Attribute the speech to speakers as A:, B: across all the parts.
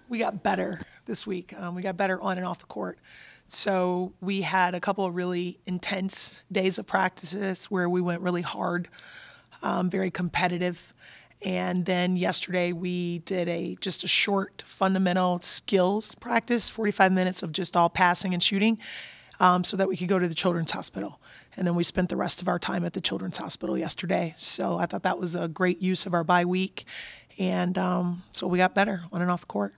A: We got better this week. We got better on and off the court. So we had a couple of really intense days of practices where we went really hard, very competitive. And then yesterday we did just a short fundamental skills practice, 45 minutes of just all passing and shooting, so that we could go to the Children's Hospital. And then we spent the rest of our time at the Children's Hospital yesterday. So I thought that was a great use of our bye week. And so we got better on and off the court.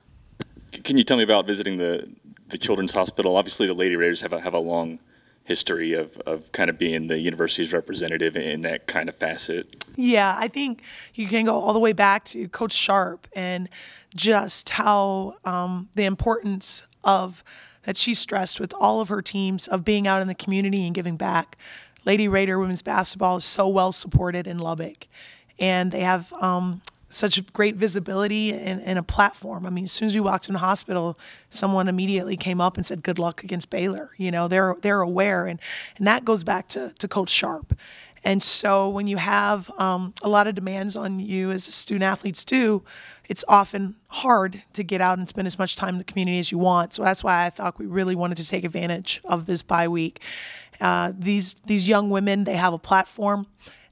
B: Can you tell me about visiting the Children's Hospital? Obviously, the Lady Raiders have a long history of kind of being the university's representative in that kind of facet.
A: Yeah, I think you can go all the way back to Coach Sharp and just how the importance of that she stressed with all of her teams of being out in the community and giving back. Lady Raider women's basketball is so well supported in Lubbock, and they have such great visibility and a platform. I mean, as soon as we walked in the hospital, someone immediately came up and said, "Good luck against Baylor." You know, they're aware, and that goes back to Coach Sharp. And so when you have a lot of demands on you as student athletes do, it's often hard to get out and spend as much time in the community as you want. So that's why I thought we really wanted to take advantage of this bye week. These young women, they have a platform,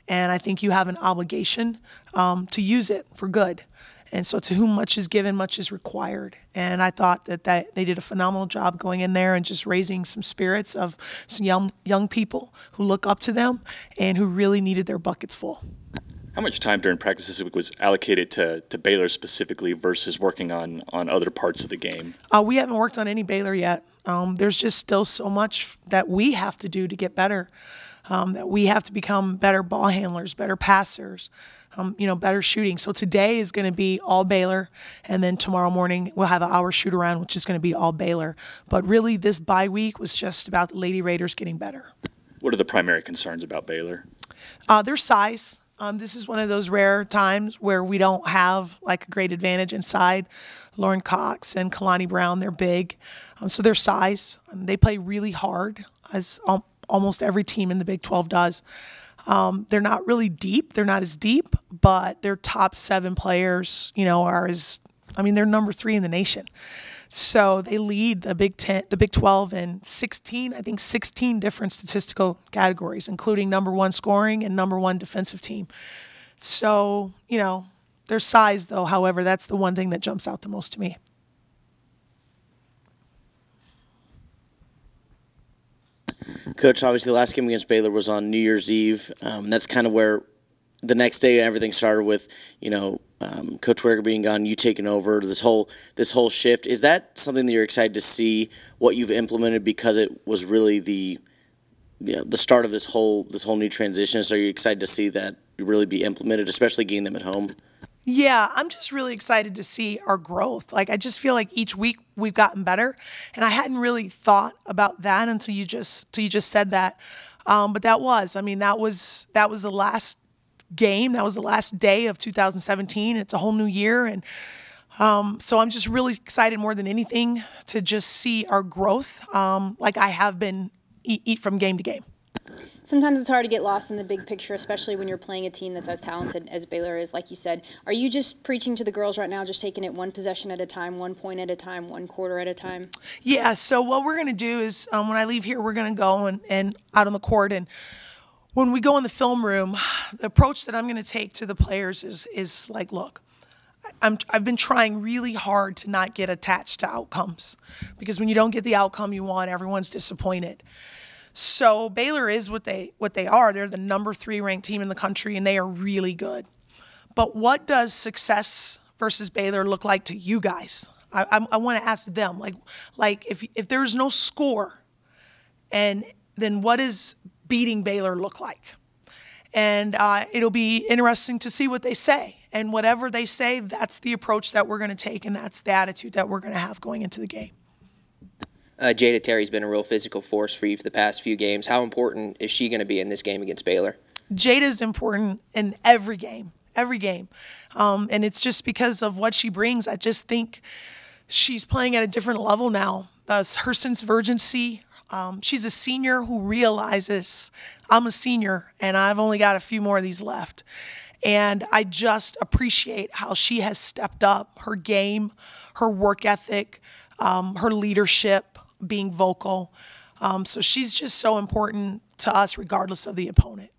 A: and I think you have an obligation to use it for good. And so to whom much is given, much is required. And I thought that they did a phenomenal job going in there and just raising some spirits of some young people who look up to them and who really needed their buckets full.
B: How much time during practice this week was allocated to Baylor specifically versus working on other parts of the game?
A: We haven't worked on any Baylor yet. There's just still so much that we have to do to get better. That we have to become better ball handlers, better passers, better shooting. So today is going to be all Baylor, and then tomorrow morning we'll have our shoot around, which is going to be all Baylor. But really, this bye week was just about the Lady Raiders getting better.
B: What are the primary concerns about Baylor?
A: Their size. This is one of those rare times where we don't have like a great advantage inside. Lauren Cox and Kalani Brown, they're big. So their size. They play really hard, as almost every team in the Big 12 does. They're not really deep. They're not as deep, but their top 7 players, they're number 3 in the nation. So they lead the Big 12 in 16 different statistical categories, including number 1 scoring and number 1 defensive team. So, their size, though, however, that's the one thing that jumps out the most to me.
C: Coach, obviously the last game against Baylor was on New Year's Eve. That's kind of where the next day everything started with, Coach Werger being gone, you taking over, this whole shift. Is that something that you're excited to see what you've implemented because it was really the start of this whole new transition? So are you excited to see that really be implemented, especially getting them at home?
A: Yeah, I'm just really excited to see our growth. Like, I just feel like each week we've gotten better, and I hadn't really thought about that until you just said that. But that was the last game. That was the last day of 2017. It's a whole new year, and so I'm just really excited more than anything to just see our growth, like I have been eat from game to game.
D: Sometimes it's hard to get lost in the big picture, especially when you're playing a team that's as talented as Baylor is, like you said. Are you just preaching to the girls right now, just taking it one possession at a time, 1 point at a time, 1 quarter at a time? Yeah, so what we're going to do is when I leave here, we're going to go and out on the court. And when we go in the film room, the approach that I'm going to take to the players is like, look, I've been trying really hard to not get attached to outcomes, because when you don't get the outcome you want, everyone's disappointed. So Baylor is what they are. They're the number 3 ranked team in the country, and they are really good. But what does success versus Baylor look like to you guys? I want to ask them, like if there's no score, and then what does beating Baylor look like? And it'll be interesting to see what they say. And whatever they say, that's the approach that we're going to take, and that's the attitude that we're going to have going into the game.
E: Jada Terry's been a real physical force for you for the past few games. How important is she going to be in this game against Baylor?
A: Jada's important in every game. And it's just because of what she brings. I just think she's playing at a different level now. Her sense of urgency. She's a senior who realizes I'm a senior and I've only got a few more of these left. And I just appreciate how she has stepped up her game, her work ethic, her leadership, being vocal. So she's just so important to us regardless of the opponent.